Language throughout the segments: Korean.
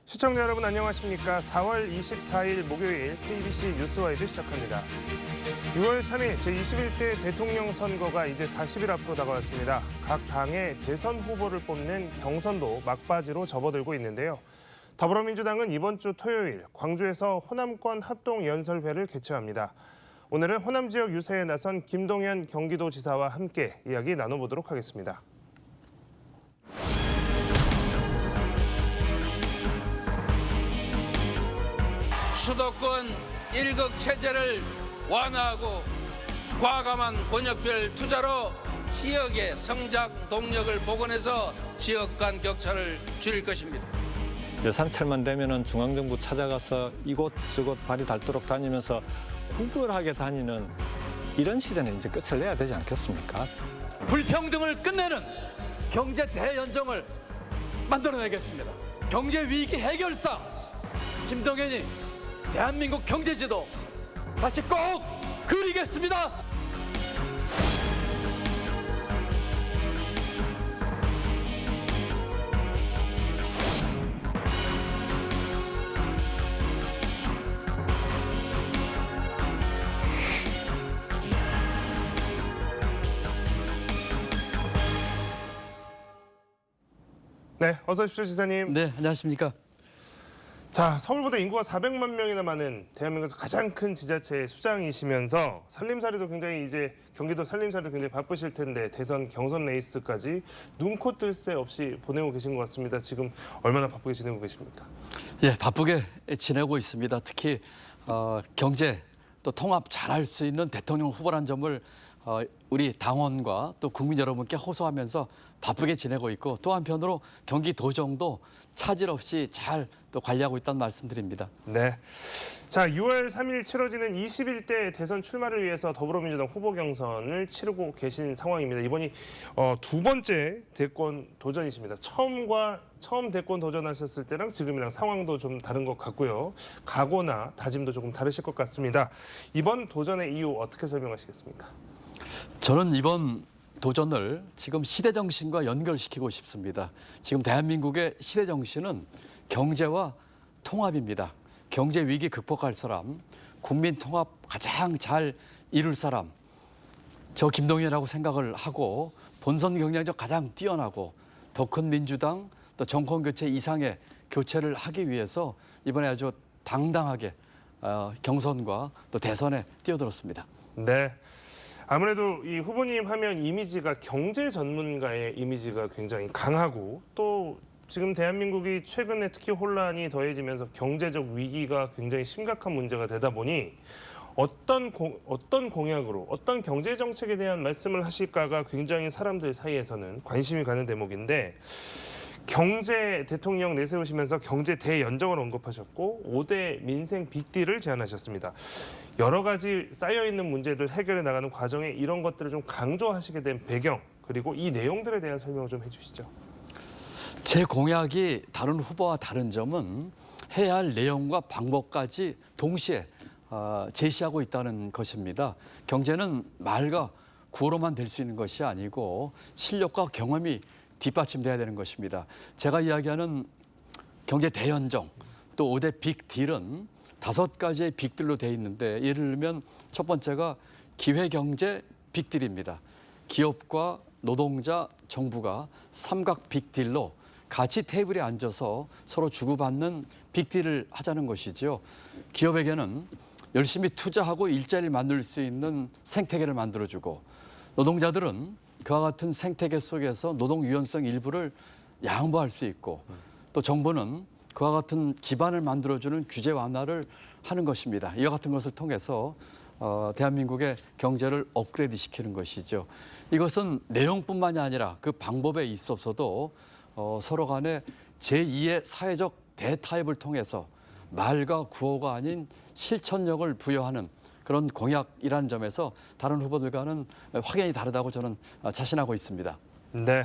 시청자 여러분 안녕하십니까? 4월 24일 목요일 KBC 뉴스와이드 시작합니다. 6월 3일 제21대 대통령 선거가 이제 40일 앞으로 다가왔습니다. 각 당의 대선 후보를 뽑는 경선도 막바지로 접어들고 있는데요. 더불어민주당은 이번 주 토요일 광주에서 호남권 합동연설회를 개최합니다. 오늘은 호남 지역 유세에 나선 김동연 경기도지사와 함께 이야기 나눠보도록 하겠습니다. 수도권 1극 체제를 완화하고 과감한 권역별 투자로 지역의 성장 동력을 복원해서 지역 간 격차를 줄일 것입니다. 예산철만 되면은 중앙정부 찾아가서 이곳저곳 발이 닳도록 다니면서 구걸하게 다니는 이런 시대는 이제 끝을 내야 되지 않겠습니까? 불평등을 끝내는 경제 대연정을 만들어내겠습니다. 경제 위기 해결사 김동연이 대한민국 경제지도 다시 꼭 그리겠습니다. 네, 어서 오십시오, 지사님. 네, 안녕하십니까. 자, 서울보다 인구가 400만 명이나 많은 대한민국에서 가장 큰 지자체의 수장이시면서 살림살이도 굉장히 이제 경기도 살림살이도 굉장히 바쁘실 텐데 대선 경선 레이스까지 눈코 뜰 새 없이 보내고 계신 것 같습니다. 지금 얼마나 바쁘게 지내고 계십니까? 예, 바쁘게 지내고 있습니다. 특히 경제 또 통합 잘할 수 있는 대통령 후보란 점을 우리 당원과 또 국민 여러분께 호소하면서 바쁘게 지내고 있고 또 한편으로 경기도정도 차질 없이 잘 또 관리하고 있다는 말씀드립니다. 네. 자, 6월 3일 치러지는 21대 대선 출마를 위해서 더불어민주당 후보 경선을 치르고 계신 상황입니다. 이번이 두 번째 대권 도전이십니다. 처음 대권 도전하셨을 때랑 지금이랑 상황도 좀 다른 것 같고요. 각오나 다짐도 조금 다르실 것 같습니다. 이번 도전의 이유 어떻게 설명하시겠습니까? 저는 이번 도전을 지금 시대 정신과 연결시키고 싶습니다. 지금 대한민국의 시대 정신은 경제와 통합입니다. 경제 위기 극복할 사람, 국민 통합 가장 잘 이룰 사람, 저 김동연이라고 생각을 하고 본선 경쟁력 가장 뛰어나고 더 큰 민주당 또 정권 교체 이상의 교체를 하기 위해서 이번에 아주 당당하게 경선과 또 대선에 뛰어들었습니다. 네. 아무래도 이 후보님 하면 이미지가 경제 전문가의 이미지가 굉장히 강하고 또 지금 대한민국이 최근에 특히 혼란이 더해지면서 경제적 위기가 굉장히 심각한 문제가 되다 보니 어떤 공약으로 어떤 경제 정책에 대한 말씀을 하실까가 굉장히 사람들 사이에서는 관심이 가는 대목인데 경제 대통령 내세우시면서 경제 대연정을 언급하셨고 5대 민생 빅딜을 제안하셨습니다. 여러 가지 쌓여있는 문제들 해결해 나가는 과정에 이런 것들을 좀 강조하시게 된 배경 그리고 이 내용들에 대한 설명을 좀 해주시죠. 제 공약이 다른 후보와 다른 점은 해야 할 내용과 방법까지 동시에 제시하고 있다는 것입니다. 경제는 말과 구호로만 될 수 있는 것이 아니고 실력과 경험이 뒷받침돼야 되는 것입니다. 제가 이야기하는 경제 대연정 또 5대 빅딜은 5가지의 빅딜로 돼 있는데 예를 들면 첫 번째가 기회경제 빅딜입니다. 기업과 노동자, 정부가 삼각 빅딜로 같이 테이블에 앉아서 서로 주고받는 빅딜을 하자는 것이죠. 기업에게는 열심히 투자하고 일자리를 만들 수 있는 생태계를 만들어주고 노동자들은 그와 같은 생태계 속에서 노동 유연성 일부를 양보할 수 있고 또 정부는 그와 같은 기반을 만들어주는 규제 완화를 하는 것입니다. 이와 같은 것을 통해서 대한민국의 경제를 업그레이드 시키는 것이죠. 이것은 내용뿐만이 아니라 그 방법에 있어서도 서로 간에 제2의 사회적 대타협을 통해서 말과 구호가 아닌 실천력을 부여하는 그런 공약이라는 점에서 다른 후보들과는 확연히 다르다고 저는 자신하고 있습니다. 네.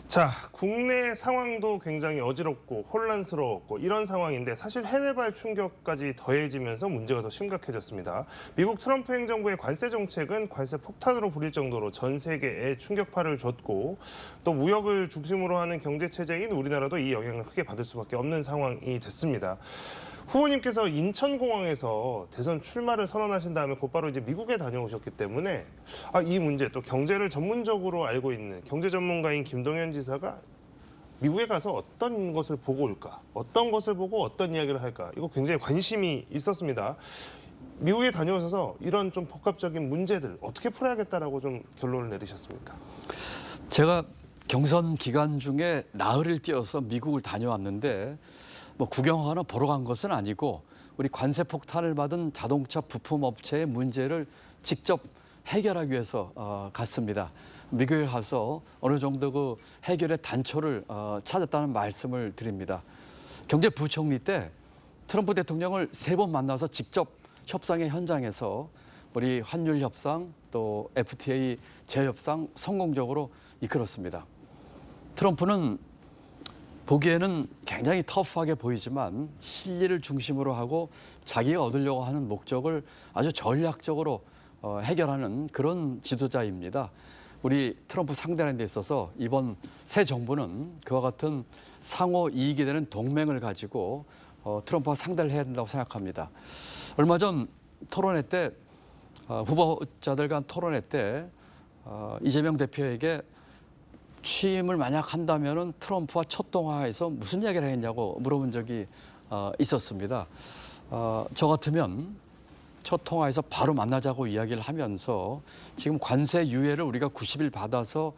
자, 국내 상황도 굉장히 어지럽고 혼란스러웠고 이런 상황인데 사실 해외발 충격까지 더해지면서 문제가 더 심각해졌습니다. 미국 트럼프 행정부의 관세 정책은 관세 폭탄으로 불릴 정도로 전 세계에 충격파를 줬고 또 무역을 중심으로 하는 경제 체제인 우리나라도 이 영향을 크게 받을 수밖에 없는 상황이 됐습니다. 후보님께서 인천공항에서 대선 출마를 선언하신 다음에 곧바로 이제 미국에 다녀오셨기 때문에 이 문제 또 경제를 전문적으로 알고 있는 경제 전문가인 김동연 지사가 미국에 가서 어떤 것을 보고 올까, 어떤 것을 보고 어떤 이야기를 할까 이거 굉장히 관심이 있었습니다. 미국에 다녀오셔서 이런 좀 복합적인 문제들 어떻게 풀어야겠다라고 좀 결론을 내리셨습니까? 제가 경선 기간 중에 나흘을 띄어서 미국을 다녀왔는데 뭐 구경하거나 보러 간 것은 아니고 우리 관세 폭탄을 받은 자동차 부품 업체의 문제를 직접 해결하기 위해서 갔습니다. 미국에 가서 어느 정도 그 해결의 단초를 찾았다는 말씀을 드립니다. 경제부총리 때 트럼프 대통령을 3번 만나서 직접 협상의 현장에서 우리 환율 협상 또 FTA 재협상 성공적으로 이끌었습니다. 트럼프는 보기에는 굉장히 터프하게 보이지만 실리를 중심으로 하고 자기가 얻으려고 하는 목적을 아주 전략적으로 해결하는 그런 지도자입니다. 우리 트럼프 상대하는 데 있어서 이번 새 정부는 그와 같은 상호 이익이 되는 동맹을 가지고 트럼프와 상대를 해야 된다고 생각합니다. 얼마 전 토론회 때 후보자들 간 토론회 때 이재명 대표에게 취임을 만약 한다면은 트럼프와 첫 통화에서 무슨 이야기를 했냐고 물어본 적이 있었습니다. 저 같으면 첫 통화에서 바로 만나자고 이야기를 하면서 지금 관세 유예를 우리가 90일 받아서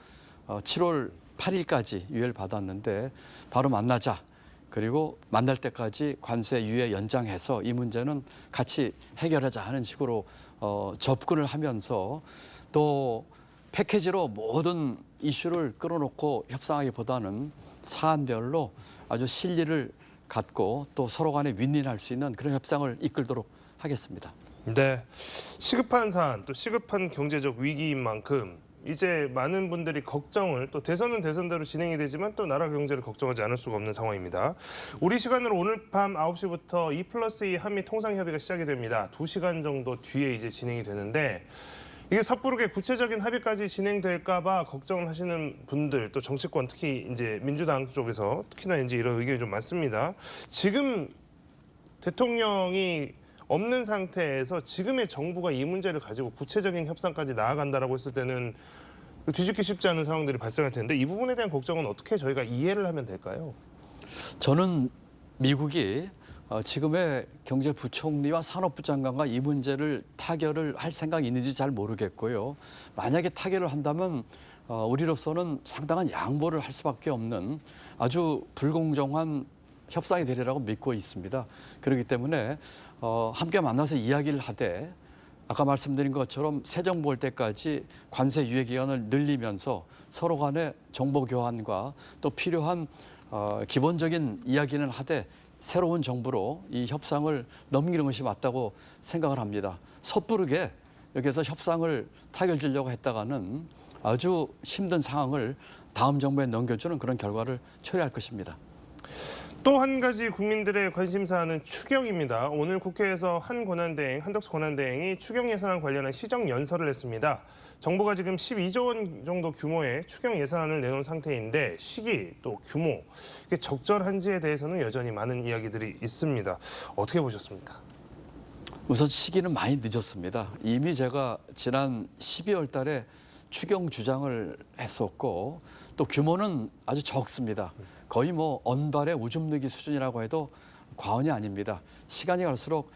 7월 8일까지 유예를 받았는데 바로 만나자. 그리고 만날 때까지 관세 유예 연장해서 이 문제는 같이 해결하자 하는 식으로 접근을 하면서 또 패키지로 모든 이슈를 끌어놓고 협상하기보다는 사안별로 아주 실리를 갖고 또 서로 간에 윈윈할 수 있는 그런 협상을 이끌도록 하겠습니다. 네, 시급한 사안 또 시급한 경제적 위기인 만큼 이제 많은 분들이 걱정을 또 대선은 대선대로 진행이 되지만 또 나라 경제를 걱정하지 않을 수가 없는 상황입니다. 우리 시간으로 오늘 밤 9시부터 2+2 한미 통상협의가 시작이 됩니다. 2시간 정도 뒤에 이제 진행이 되는데 이게 섣부르게 구체적인 합의까지 진행될까 봐 걱정을 하시는 분들 또 정치권 특히 이제 민주당 쪽에서 특히나 이제 이런 의견이 좀 많습니다. 지금 대통령이 없는 상태에서 지금의 정부가 이 문제를 가지고 구체적인 협상까지 나아간다라고 했을 때는 뒤집기 쉽지 않은 상황들이 발생할 텐데 이 부분에 대한 걱정은 어떻게 저희가 이해를 하면 될까요? 저는 미국이 지금의 경제부총리와 산업부 장관과 이 문제를 타결을 할 생각이 있는지 잘 모르겠고요. 만약에 타결을 한다면 우리로서는 상당한 양보를 할 수밖에 없는 아주 불공정한 협상이 되리라고 믿고 있습니다. 그렇기 때문에 함께 만나서 이야기를 하되 아까 말씀드린 것처럼 새 정부 올 때까지 관세 유예 기간을 늘리면서 서로 간의 정보 교환과 또 필요한 기본적인 이야기는 하되 새로운 정부로 이 협상을 넘기는 것이 맞다고 생각을 합니다. 섣부르게 여기서 협상을 타결지려고 했다가는 아주 힘든 상황을 다음 정부에 넘겨주는 그런 결과를 초래할 것입니다. 또 한 가지 국민들의 관심사는 추경입니다. 오늘 국회에서 한덕수 권한대행이 추경 예산안 관련한 시정 연설을 했습니다. 정부가 지금 12조 원 정도 규모의 추경 예산안을 내놓은 상태인데 시기 또 규모 이게 적절한지에 대해서는 여전히 많은 이야기들이 있습니다. 어떻게 보셨습니까? 우선 시기는 많이 늦었습니다. 이미 제가 지난 12월 달에 추경 주장을 했었고 또 규모는 아주 적습니다. 거의 뭐 언발의 오줌 누기 수준이라고 해도 과언이 아닙니다. 시간이 갈수록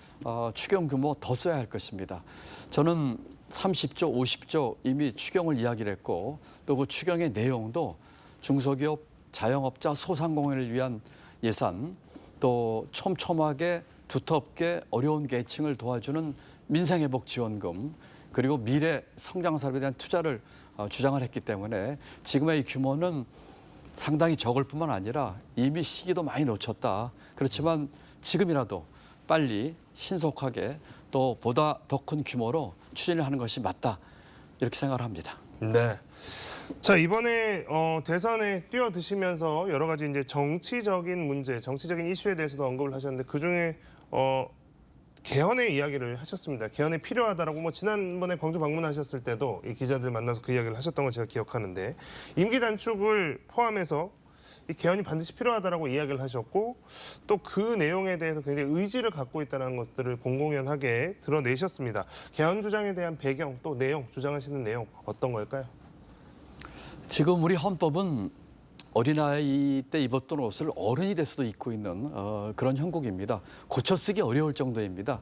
추경 규모 더 써야 할 것입니다. 저는 30조, 50조 이미 추경을 이야기를 했고 또 그 추경의 내용도 중소기업, 자영업자, 소상공인을 위한 예산 또 촘촘하게 두텁게 어려운 계층을 도와주는 민생회복지원금 그리고 미래 성장산업에 대한 투자를 주장을 했기 때문에 지금의 이 규모는 상당히 적을 뿐만 아니라 이미 시기도 많이 놓쳤다. 그렇지만 지금이라도 빨리 신속하게 또 보다 더 큰 규모로 추진을 하는 것이 맞다. 이렇게 생각을 합니다. 네. 자, 이번에 대선에 뛰어드시면서 여러 가지 이제 정치적인 문제, 정치적인 이슈에 대해서도 언급을 하셨는데 그 중에 개헌의 이야기를 하셨습니다. 개헌이 필요하다라고 뭐 지난번에 광주 방문하셨을 때도 이 기자들 만나서 그 이야기를 하셨던 걸 제가 기억하는데 임기 단축을 포함해서 이 개헌이 반드시 필요하다라고 이야기를 하셨고 또 그 내용에 대해서 굉장히 의지를 갖고 있다는 것들을 공공연하게 드러내셨습니다. 개헌 주장에 대한 배경 또 내용 주장하시는 내용 어떤 걸까요? 지금 우리 헌법은 어린아이 때 입었던 옷을 어른이 돼서도 입고 있는 그런 형국입니다. 고쳐쓰기 어려울 정도입니다.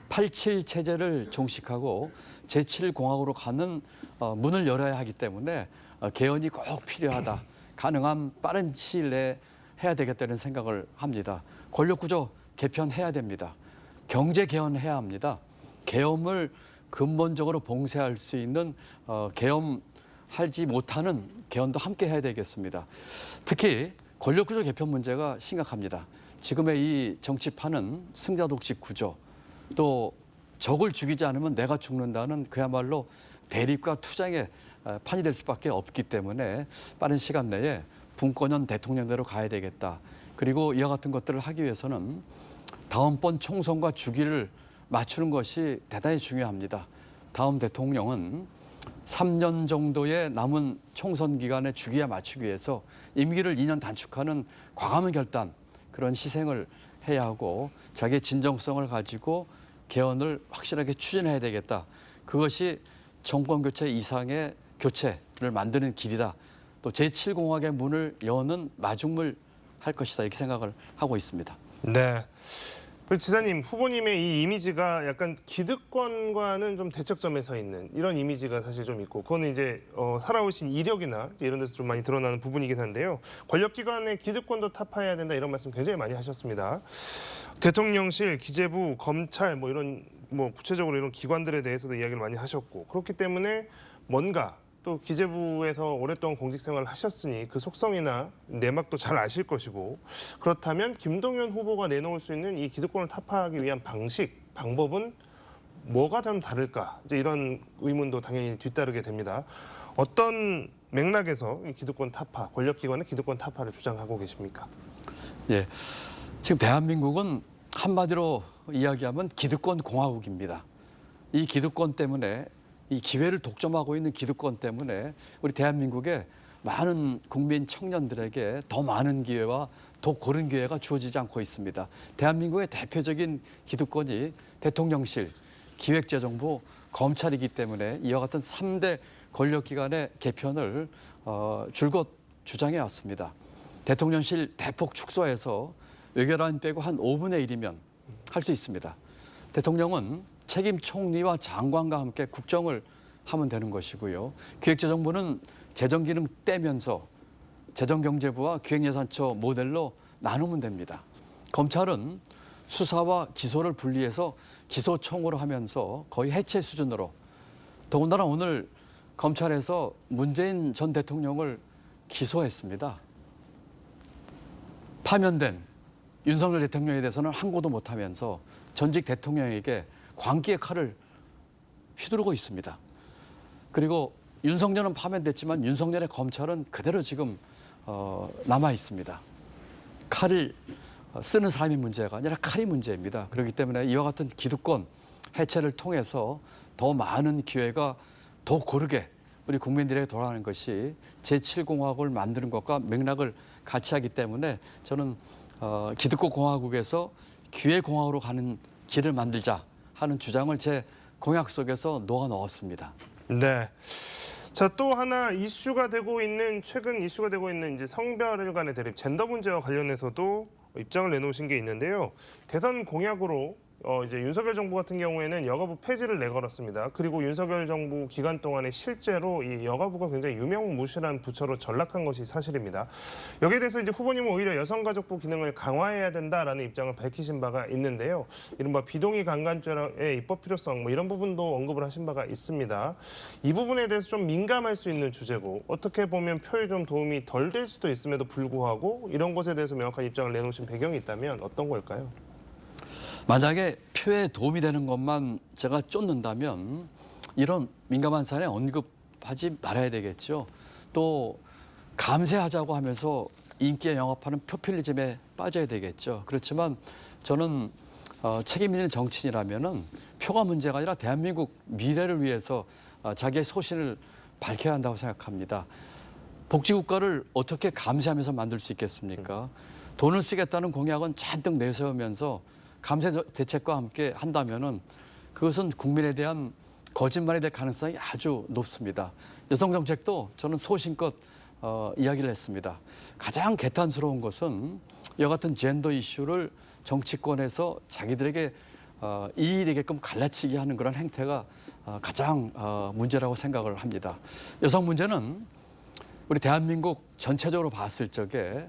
87 체제를 종식하고 제7공화국으로 가는 문을 열어야 하기 때문에 개헌이 꼭 필요하다. 가능한 빠른 시일 내에 해야 되겠다는 생각을 합니다. 권력구조 개편해야 됩니다. 경제 개헌해야 합니다. 계엄을 근본적으로 봉쇄할 수 있는 계엄하지 못하는 개헌도 함께 해야 되겠습니다. 특히 권력구조 개편 문제가 심각합니다. 지금의 이 정치판은 승자독식 구조, 또 적을 죽이지 않으면 내가 죽는다는 그야말로 대립과 투쟁의 판이 될 수밖에 없기 때문에 빠른 시간 내에 분권형 대통령대로 가야 되겠다. 그리고 이와 같은 것들을 하기 위해서는 다음번 총선과 주기를 맞추는 것이 대단히 중요합니다. 다음 대통령은 3년 정도의 남은 총선 기간에 주기에 맞추기 위해서 임기를 2년 단축하는 과감한 결단, 그런 희생을 해야 하고 자기의 진정성을 가지고 개헌을 확실하게 추진해야 되겠다. 그것이 정권 교체 이상의 교체를 만드는 길이다. 또 제7공화국의 문을 여는 마중물 할 것이다. 이렇게 생각을 하고 있습니다. 네. 지사님, 후보님의 이 이미지가 약간 기득권과는 좀 대척점에 서 있는 이런 이미지가 사실 좀 있고 그거는 이제 살아오신 이력이나 이런 데서 좀 많이 드러나는 부분이긴 한데요. 권력기관의 기득권도 타파해야 된다 이런 말씀 굉장히 많이 하셨습니다. 대통령실, 기재부, 검찰 뭐 이런 뭐 구체적으로 이런 기관들에 대해서도 이야기를 많이 하셨고 그렇기 때문에 뭔가 또 기재부에서 오랫동안 공직 생활을 하셨으니 그 속성이나 내막도 잘 아실 것이고 그렇다면 김동연 후보가 내놓을 수 있는 이 기득권을 타파하기 위한 방법은 뭐가 좀 다를까? 이제 이런 의문도 당연히 뒤따르게 됩니다. 어떤 맥락에서 이 기득권 타파, 권력기관의 기득권 타파를 주장하고 계십니까? 예, 지금 대한민국은 한마디로 이야기하면 기득권 공화국입니다. 이 기득권 때문에 이 기회를 독점하고 있는 기득권 때문에 우리 대한민국의 많은 국민 청년들에게 더 많은 기회와 더 고른 기회가 주어지지 않고 있습니다. 대한민국의 대표적인 기득권이 대통령실, 기획재정부, 검찰이기 때문에 이와 같은 3대 권력기관의 개편을 줄곧 주장해 왔습니다. 대통령실 대폭 축소해서 외교라인 빼고 한 5분의 1이면 할 수 있습니다. 대통령은 책임 총리와 장관과 함께 국정을 하면 되는 것이고요. 기획재정부는 재정기능 떼면서 재정경제부와 기획예산처 모델로 나누면 됩니다. 검찰은 수사와 기소를 분리해서 기소청으로 하면서 거의 해체 수준으로 더군다나 오늘 검찰에서 문재인 전 대통령을 기소했습니다. 파면된 윤석열 대통령에 대해서는 항고도 못하면서 전직 대통령에게 광기의 칼을 휘두르고 있습니다. 그리고 윤석열은 파면됐지만 윤석열의 검찰은 그대로 지금 남아 있습니다. 칼을 쓰는 사람이 문제가 아니라 칼이 문제입니다. 그렇기 때문에 이와 같은 기득권 해체를 통해서 더 많은 기회가 더 고르게 우리 국민들에게 돌아가는 것이 제7공화국을 만드는 것과 맥락을 같이 하기 때문에 저는 기득권 공화국에서 기회 공화국으로 가는 길을 만들자 하는 주장을 제 공약 속에서 녹아 넣었습니다. 네. 자, 또 하나 이슈가 되고 있는 최근 이슈가 되고 있는 이제 성별 간의 대립, 젠더 문제와 관련해서도 입장을 내놓으신 게 있는데요. 대선 공약으로 이제 윤석열 정부 같은 경우에는 여가부 폐지를 내걸었습니다. 그리고 윤석열 정부 기간 동안에 실제로 이 여가부가 굉장히 유명무실한 부처로 전락한 것이 사실입니다. 여기에 대해서 이제 후보님은 오히려 여성가족부 기능을 강화해야 된다라는 입장을 밝히신 바가 있는데요. 이른바 비동의 강간죄의 입법 필요성 뭐 이런 부분도 언급을 하신 바가 있습니다. 이 부분에 대해서 좀 민감할 수 있는 주제고 어떻게 보면 표에 좀 도움이 덜 될 수도 있음에도 불구하고 이런 것에 대해서 명확한 입장을 내놓으신 배경이 있다면 어떤 걸까요? 만약에 표에 도움이 되는 것만 제가 쫓는다면 이런 민감한 사안에 언급 영업하지 말아야 되겠죠. 또 감세하자고 하면서 인기에 영업하는 포퓰리즘에 빠져야 되겠죠. 그렇지만 저는 책임 있는 정치인이라면은 표가 문제가 아니라 대한민국 미래를 위해서 자기의 소신을 밝혀야 한다고 생각합니다. 복지국가를 어떻게 감세하면서 만들 수 있겠습니까? 돈을 쓰겠다는 공약은 잔뜩 내세우면서 감세 대책과 함께 한다면은 그것은 국민에 대한 거짓말이 될 가능성이 아주 높습니다. 여성 정책도 저는 소신껏 이야기를 했습니다. 가장 개탄스러운 것은 이와 같은 젠더 이슈를 정치권에서 자기들에게 이익되게끔 갈라치기 하는 그런 행태가 가장 문제라고 생각을 합니다. 여성 문제는 우리 대한민국 전체적으로 봤을 적에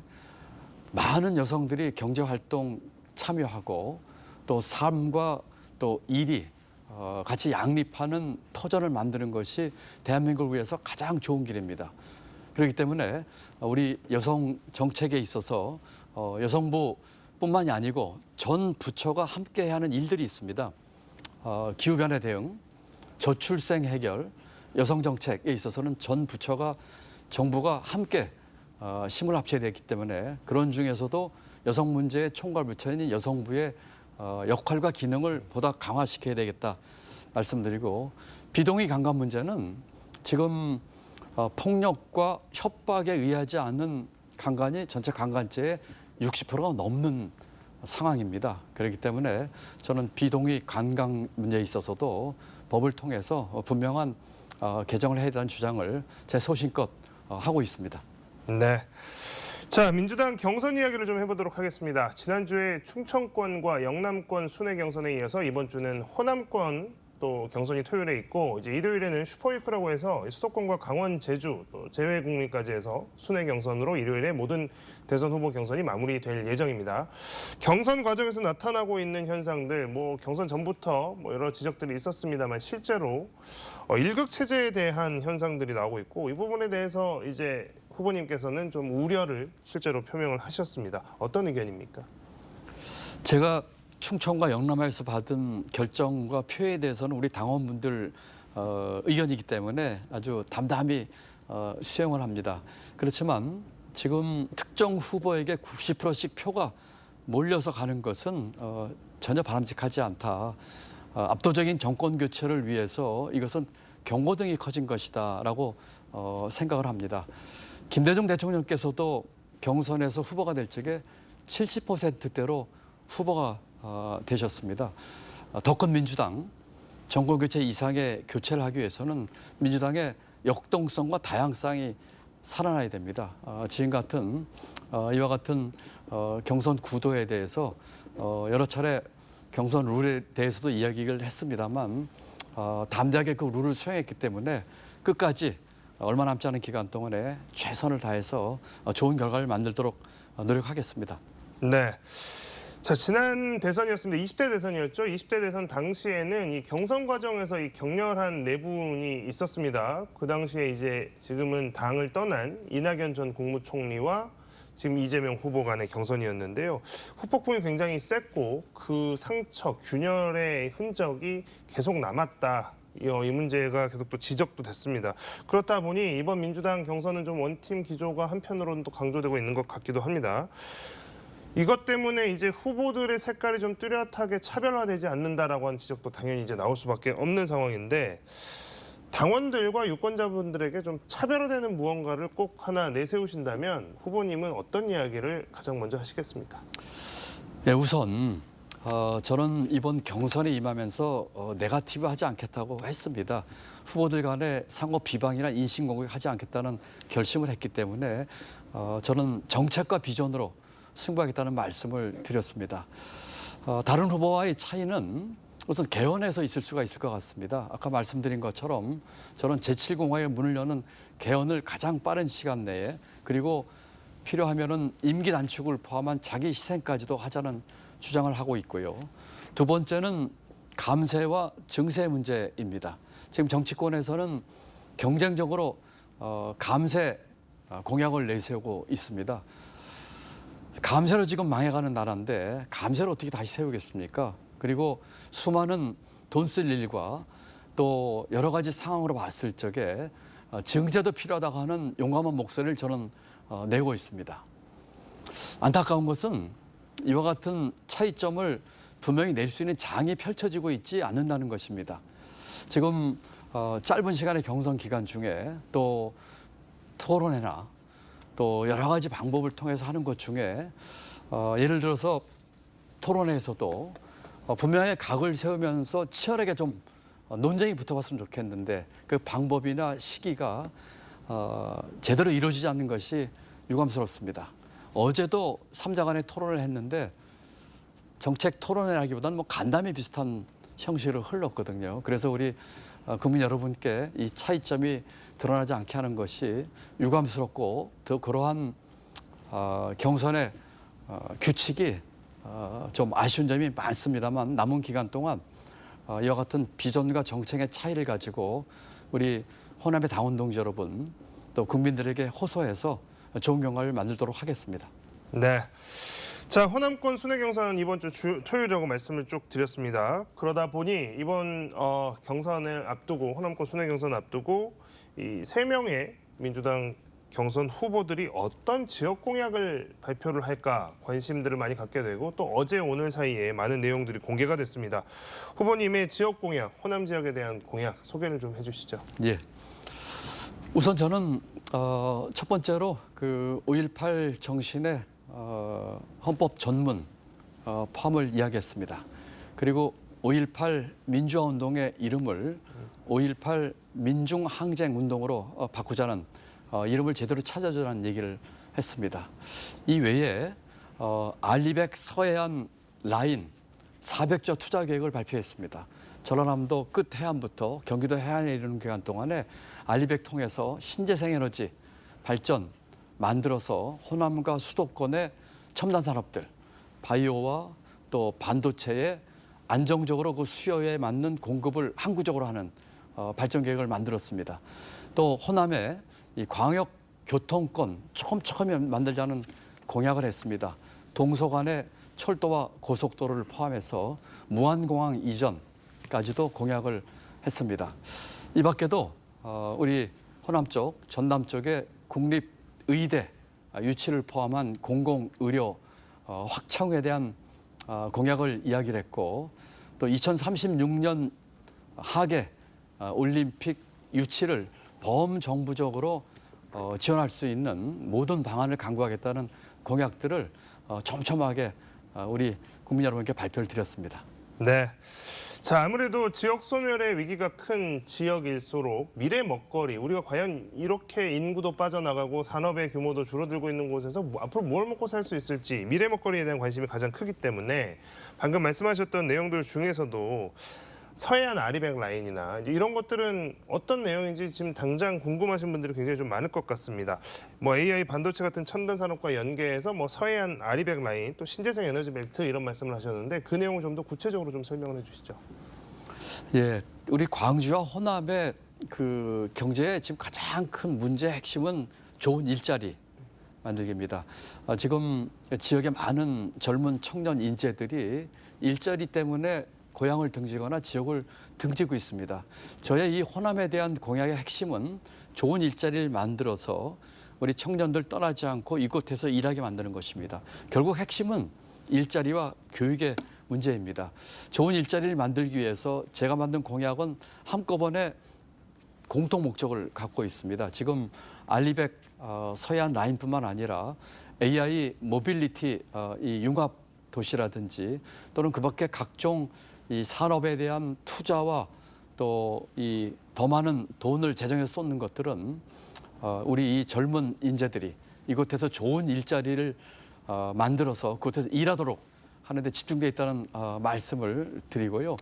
많은 여성들이 경제활동 참여하고 또 삶과 또 일이 같이 양립하는 터전을 만드는 것이 대한민국을 위해서 가장 좋은 길입니다. 그렇기 때문에 우리 여성 정책에 있어서 여성부뿐만이 아니고 전 부처가 함께해야 하는 일들이 있습니다. 기후변화 대응, 저출생 해결, 여성 정책에 있어서는 전 부처가 정부가 함께 힘을 합쳐야 되기 때문에 그런 중에서도 여성 문제의 총괄 부처인 여성부의 역할과 기능을 보다 강화시켜야 되겠다 말씀드리고, 비동의 강간 문제는 지금 폭력과 협박에 의하지 않는 강간이 전체 강간죄의 60%가 넘는 상황입니다. 그렇기 때문에 저는 비동의 강간 문제에 있어서도 법을 통해서 분명한 개정을 해야 된다는 주장을 제 소신껏 하고 있습니다. 네. 자, 민주당 경선 이야기를 좀 해보도록 하겠습니다. 지난주에 충청권과 영남권 순회 경선에 이어서 이번 주는 호남권 또 경선이 토요일에 있고, 이제 일요일에는 슈퍼위크라고 해서 수도권과 강원, 제주, 또 제외국민까지 해서 순회 경선으로 일요일에 모든 대선 후보 경선이 마무리될 예정입니다. 경선 과정에서 나타나고 있는 현상들, 경선 전부터 여러 지적들이 있었습니다만 실제로 일극 체제에 대한 현상들이 나오고 있고, 이 부분에 대해서 이제 후보님께서는 좀 우려를 실제로 표명을 하셨습니다. 어떤 의견입니까? 제가 충청과 영남에서 받은 결정과 표에 대해서는 우리 당원분들 의견이기 때문에 아주 담담히 수용을 합니다. 그렇지만 지금 특정 후보에게 90%씩 표가 몰려서 가는 것은 전혀 바람직하지 않다. 압도적인 정권 교체를 위해서 이것은 경고등이 커진 것이다라고 생각을 합니다. 김대중 대통령께서도 경선에서 후보가 될 적에 70%대로 후보가 되셨습니다. 더 큰 민주당, 정권 교체 이상의 교체를 하기 위해서는 민주당의 역동성과 다양성이 살아나야 됩니다. 지금 같은 이와 같은 경선 구도에 대해서 여러 차례 경선 룰에 대해서도 이야기를 했습니다만 담대하게 그 룰을 수행했기 때문에 끝까지 얼마 남지 않은 기간 동안에 최선을 다해서 좋은 결과를 만들도록 노력하겠습니다. 네. 자, 지난 대선이었습니다. 20대 대선이었죠. 20대 대선 당시에는 이 경선 과정에서 이 격렬한 내분이 있었습니다. 그 당시에 이제 지금은 당을 떠난 이낙연 전 국무총리와 지금 이재명 후보 간의 경선이었는데요. 후폭풍이 굉장히 셌고 그 상처, 균열의 흔적이 계속 남았다. 이 문제가 계속 또 지적도 됐습니다. 그렇다 보니 이번 민주당 경선은 좀 원팀 기조가 한편으로는 또 강조되고 있는 것 같기도 합니다. 이것 때문에 이제 후보들의 색깔이 좀 뚜렷하게 차별화되지 않는다라고 하는 지적도 당연히 이제 나올 수밖에 없는 상황인데, 당원들과 유권자분들에게 좀 차별화되는 무언가를 꼭 하나 내세우신다면 후보님은 어떤 이야기를 가장 먼저 하시겠습니까? 네, 우선 저는 이번 경선에 임하면서 네거티브하지 않겠다고 했습니다. 후보들 간에 상호 비방이나 인신공격하지 않겠다는 결심을 했기 때문에 저는 정책과 비전으로 승부하겠다는 말씀을 드렸습니다. 다른 후보와의 차이는 우선 개헌에서 있을 수가 있을 것 같습니다. 아까 말씀드린 것처럼 저는 제7공화의 문을 여는 개헌을 가장 빠른 시간 내에, 그리고 필요하면은 임기 단축을 포함한 자기 희생까지도 하자는 주장을 하고 있고요. 두 번째는 감세와 증세 문제입니다. 지금 정치권에서는 경쟁적으로 감세 공약을 내세우고 있습니다. 감세로 지금 망해가는 나라인데 감세를 어떻게 다시 세우겠습니까? 그리고 수많은 돈 쓸 일과 또 여러 가지 상황으로 봤을 적에 증세도 필요하다고 하는 용감한 목소리를 저는 내고 있습니다. 안타까운 것은 이와 같은 차이점을 분명히 낼 수 있는 장이 펼쳐지고 있지 않는다는 것입니다. 지금 짧은 시간의 경선 기간 중에 또 토론회나 또 여러 가지 방법을 통해서 하는 것 중에 예를 들어서 토론회에서도 분명히 각을 세우면서 치열하게 좀 논쟁이 붙어봤으면 좋겠는데 그 방법이나 시기가 제대로 이루어지지 않는 것이 유감스럽습니다. 어제도 3자 간의 토론을 했는데 정책 토론회라기보다는 뭐 간담회 비슷한 형식으로 흘렀거든요. 그래서 우리 국민 여러분께 이 차이점이 드러나지 않게 하는 것이 유감스럽고 더 그러한 경선의 규칙이 좀 아쉬운 점이 많습니다만 남은 기간 동안 이와 같은 비전과 정책의 차이를 가지고 우리 호남의 당원 동지 여러분 또 국민들에게 호소해서 좋은 결과를 만들도록 하겠습니다. 네. 자, 호남권 순회 경선 이번 주 토요일이라고 말씀을 쭉 드렸습니다. 그러다 보니 이번 경선을 앞두고 호남권 순회 경선 앞두고 이 3명의 민주당 경선 후보들이 어떤 지역 공약을 발표를 할까 관심들을 많이 갖게 되고 또 어제 오늘 사이에 많은 내용들이 공개가 됐습니다. 후보님의 지역 공약, 호남 지역에 대한 공약 소개를 좀 해주시죠. 예. 우선 저는 첫 번째로 그 5.18 정신의 헌법 전문 포함을 이야기했습니다. 그리고 5.18 민주화 운동의 이름을 5.18 민중 항쟁 운동으로 바꾸자는 이름을 제대로 찾아주라는 얘기를 했습니다. 이 외에 알리백 서해안 라인 400조 투자 계획을 발표했습니다. 전라남도 끝 해안부터 경기도 해안에 이르는 기간 동안에 알리백 통해서 신재생 에너지 발전 만들어서 호남과 수도권의 첨단 산업들, 바이오와 또 반도체에 안정적으로 그 수요에 맞는 공급을 항구적으로 하는 발전 계획을 만들었습니다. 또 호남에 이 광역 교통권 조금조금 만들자는 공약을 했습니다. 동서간의 철도와 고속도로를 포함해서 무한공항 이전까지도 공약을 했습니다. 이 밖에도 우리 호남 쪽, 전남 쪽에 국립의대 유치를 포함한 공공의료 확창에 대한 공약을 이야기를 했고 또 2036년 하계 올림픽 유치를 범정부적으로 지원할 수 있는 모든 방안을 강구하겠다는 공약들을 촘촘하게 우리 국민 여러분께 발표를 드렸습니다. 네. 자, 아무래도 지역 소멸의 위기가 큰 지역일수록 미래 먹거리, 우리가 과연 이렇게 인구도 빠져나가고 산업의 규모도 줄어들고 있는 곳에서 앞으로 뭘 먹고 살 수 있을지 미래 먹거리에 대한 관심이 가장 크기 때문에 방금 말씀하셨던 내용들 중에서도 서해안 아리백 라인이나 이런 것들은 어떤 내용인지 지금 당장 궁금하신 분들이 굉장히 좀 많을 것 같습니다. 뭐 AI 반도체 같은 첨단 산업과 연계해서 뭐 서해안 아리백 라인 또 신재생 에너지 벨트 이런 말씀을 하셨는데 그 내용을 좀 더 구체적으로 좀 설명을 해주시죠. 예, 우리 광주와 호남의 그 경제의 지금 가장 큰 문제의 핵심은 좋은 일자리 만들기입니다. 지금 지역의 많은 젊은 청년 인재들이 일자리 때문에 고향을 등지거나 지역을 등지고 있습니다. 저의 이 호남에 대한 공약의 핵심은 좋은 일자리를 만들어서 우리 청년들 떠나지 않고 이곳에서 일하게 만드는 것입니다. 결국 핵심은 일자리와 교육의 문제입니다. 좋은 일자리를 만들기 위해서 제가 만든 공약은 한꺼번에 공통 목적을 갖고 있습니다. 지금 알리백 서해안 라인뿐만 아니라 AI 모빌리티 이 융합 도시라든지 또는 그밖에 각종 이 산업에 대한 투자와 또 이 더 많은 돈을 재정에 쏟는 것들은 우리 이 젊은 인재들이 이곳에서 좋은 일자리를 만들어서 그곳에서 일하도록 하는 데 집중되어 있다는 말씀을 드리고요.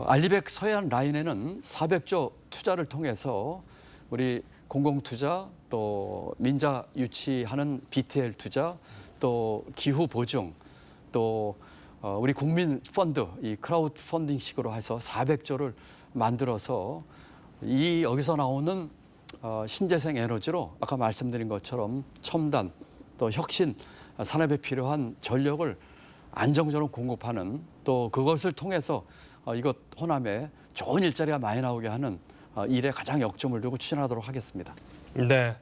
알리백 서해안 라인에는 400조 투자를 통해서 우리 공공투자 또 민자 유치하는 BTL 투자 또 기후 보증 또 우리 국민 펀드 이 크라우드 펀딩식으로 해서 400조를 만들어서 이 여기서 나오는 신재생 에너지로 아까 말씀드린 것처럼 첨단 또 혁신 산업에 필요한 전력을 안정적으로 공급하는 또 그것을 통해서 이곳 호남에 좋은 일자리가 많이 나오게 하는 일에 가장 역점을 두고 추진하도록 하겠습니다. 네.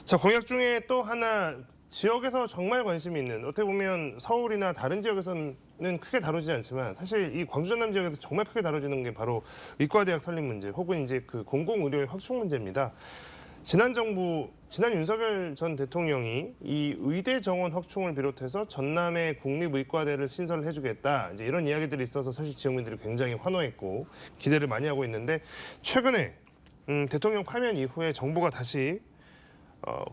자, 공약 중에 또 하나 지역에서 정말 관심이 있는, 어떻게 보면 서울이나 다른 지역에서는 크게 다루지 않지만 사실 이 광주 전남 지역에서 정말 크게 다뤄지는 게 바로 의과대학 설립 문제 혹은 이제 그 공공의료의 확충 문제입니다. 지난 윤석열 전 대통령이 이 의대 정원 확충을 비롯해서 전남에 국립의과대를 신설을 해주겠다, 이제 이런 이야기들이 있어서 사실 지역민들이 굉장히 환호했고 기대를 많이 하고 있는데, 최근에 대통령 파면 이후에 정부가 다시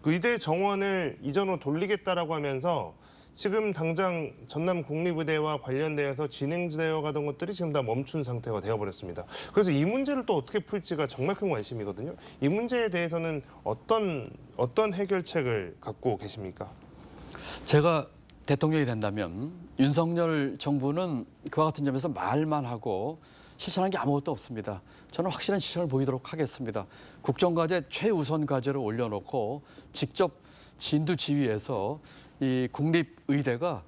의대 정원을 이전으로 돌리겠다라고 하면서 지금 당장 전남 국립의대와 관련되어서 진행되어 가던 것들이 지금 다 멈춘 상태가 되어버렸습니다. 그래서 이 문제를 또 어떻게 풀지가 정말 큰 관심이거든요. 이 문제에 대해서는 어떤 해결책을 갖고 계십니까? 제가 대통령이 된다면 윤석열 정부는 그와 같은 점에서 말만 하고 실천한 게 아무것도 없습니다. 저는 확실한 실천을 보이도록 하겠습니다. 국정과제 최우선 과제로 올려놓고 직접 진두지휘해서 이 국립의대가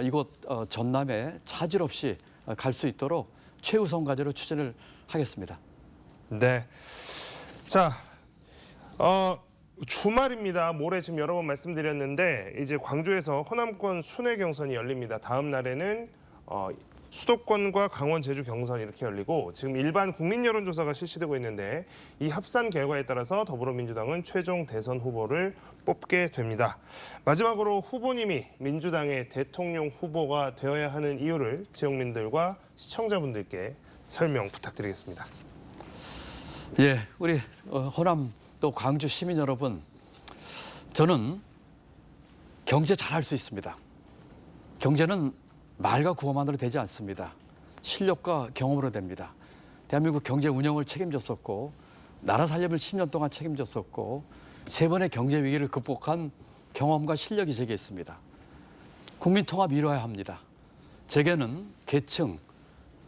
이곳 전남에 차질 없이 갈 수 있도록 최우선 과제로 추진을 하겠습니다. 네. 자, 주말입니다. 모레 지금 여러 번 말씀드렸는데 이제 광주에서 호남권 순회 경선이 열립니다. 다음 날에는 수도권과 강원, 제주 경선이 이렇게 열리고 지금 일반 국민 여론조사가 실시되고 있는데 이 합산 결과에 따라서 더불어민주당은 최종 대선 후보를 뽑게 됩니다. 마지막으로 후보님이 민주당의 대통령 후보가 되어야 하는 이유를 지역민들과 시청자분들께 설명 부탁드리겠습니다. 예, 우리 호남 또 광주 시민 여러분, 저는 경제 잘할 수 있습니다. 경제는 말과 구호만으로 되지 않습니다. 실력과 경험으로 됩니다. 대한민국 경제 운영을 책임졌었고 나라 살림을 10년 동안 책임졌었고 3번의 경제 위기를 극복한 경험과 실력이 제게 있습니다. 국민 통합 이뤄야 합니다. 제게는 계층